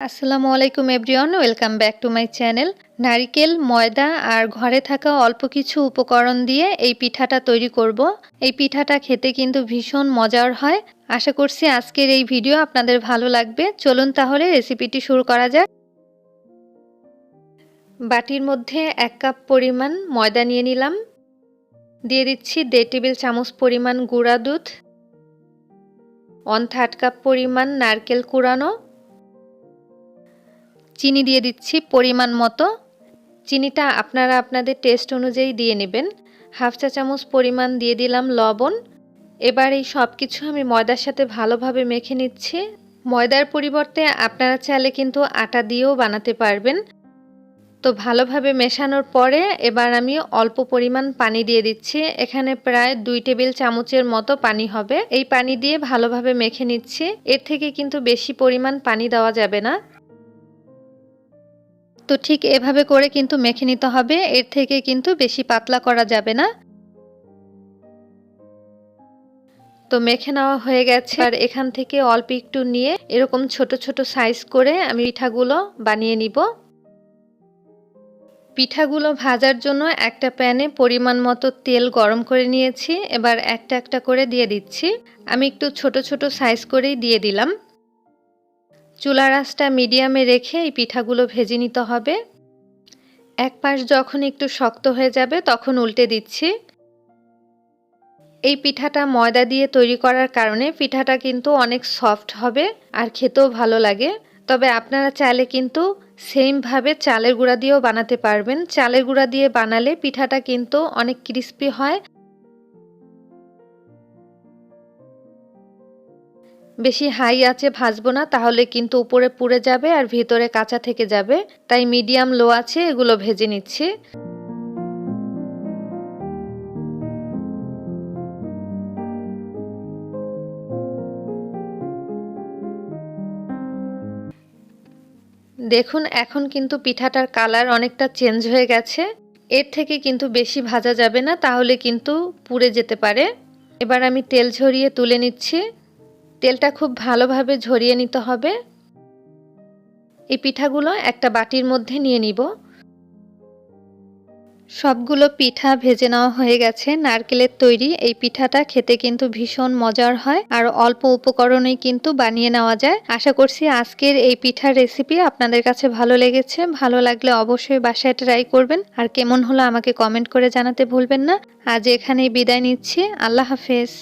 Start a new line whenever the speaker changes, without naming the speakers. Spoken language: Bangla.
আসসালামু আলাইকুম everyone, welcome back to my channel. নারিকেল, ময়দা আর ঘরে থাকা অল্প কিছু উপকরণ দিয়ে এই পিঠাটা তৈরি করব। এই পিঠাটা খেতে কিন্তু ভীষণ মজার হয়। আশা করছি আজকের এই ভিডিও আপনাদের ভালো লাগবে। চলুন তাহলে রেসিপিটি শুরু করা যাক। বাটির মধ্যে 1 কাপ পরিমাণ ময়দা নিয়ে নিলাম। দিয়ে দিচ্ছি 1.5 টেবিল চামচ পরিমাণ গুঁড়া দুধ, 1/3 কাপ পরিমাণ নারকেল কুড়ানো, চিনি দিয়ে দিচ্ছি পরিমাণ মতো। চিনিটা আপনারা আপনাদের টেস্ট অনুযায়ী দিয়ে নেবেন। 1/2 চা চামচ পরিমাণ দিয়ে দিলাম লবণ। এবার এই সব কিছু আমি ময়দার সাথে ভালোভাবে মেখে নিচ্ছি। ময়দার পরিবর্তে আপনারা চাইলে কিন্তু আটা দিয়েও বানাতে পারবেন। তো ভালোভাবে মেশানোর পরে এবার আমি অল্প পরিমাণ পানি দিয়ে দিচ্ছি। এখানে প্রায় 2 টেবিল চামচের মতো পানি হবে। এই পানি দিয়ে ভালোভাবে মেখে নিচ্ছি। এর থেকে কিন্তু বেশি পরিমাণ পানি দেওয়া যাবে না। তো ঠিক এভাবে করে কিন্তু মেখে নিতে হবে, এর থেকে কিন্তু বেশি পাতলা করা যাবে না। তো মেখে নেওয়া হয়ে গেছে। আর এখান থেকে অল্প একটু নিয়ে এরকম ছোট ছোট সাইজ করে আমি পিঠাগুলো বানিয়ে নিব। পিঠাগুলো ভাজার জন্য একটা প্যানে পরিমাণ মতো তেল গরম করে নিয়েছি। এবার একটা একটা করে দিয়ে দিচ্ছি। আমি একটু ছোট ছোট সাইজ করেই দিয়ে দিলাম। চুলার আঁচটা মিডিয়ামে রেখে এই পিঠাগুলো ভেজে নিতে হবে। এক পাশ যখন একটু শক্ত হয়ে যাবে তখন উল্টে দিচ্ছি। এই পিঠাটা ময়দা দিয়ে তৈরি করার কারণে পিঠাটা কিন্তু অনেক সফট হবে আর খেতেও ভালো লাগে। তবে আপনারা চাইলে কিন্তু সেমভাবে চালের গুঁড়া দিয়েও বানাতে পারবেন। চালের গুঁড়া দিয়ে বানালে পিঠাটা কিন্তু অনেক ক্রিস্পি হয়। বেশি হাই আঁচে ভাজবো না, তাহলে কিন্তু উপরে পুড়ে যাবে আর ভিতরে কাঁচা থেকে যাবে। তাই মিডিয়াম লো আঁচে এগুলো ভেজে নিচ্ছি। দেখুন এখন কিন্তু পিঠাটার কালার অনেকটা চেঞ্জ হয়ে গেছে। এর থেকে কিন্তু বেশি ভাজা যাবে না, তাহলে কিন্তু পুড়ে যেতে পারে। এবার আমি তেল ঝরিয়ে তুলে নিচ্ছি। তেলটা খুব ভালোভাবে ঝরিয়ে নিতে হবে। এই পিঠাগুলো একটা বাটির মধ্যে নিয়ে নিব। সবগুলো পিঠা ভেজে নেওয়া হয়ে গেছে। নারকেলের তৈরি এই পিঠাটা খেতে কিন্তু ভীষণ মজার হয় আর অল্প উপকরণেই কিন্তু বানিয়ে নেওয়া যায়। আশা করছি আজকের এই পিঠার রেসিপি আপনাদের কাছে ভালো লেগেছে। ভালো লাগলে অবশ্যই বাসায় ট্রাই করবেন আর কেমন হলো আমাকে কমেন্ট করে জানাতে ভুলবেন না। আজ এখানেই বিদায় নিচ্ছি। আল্লাহ হাফেজ।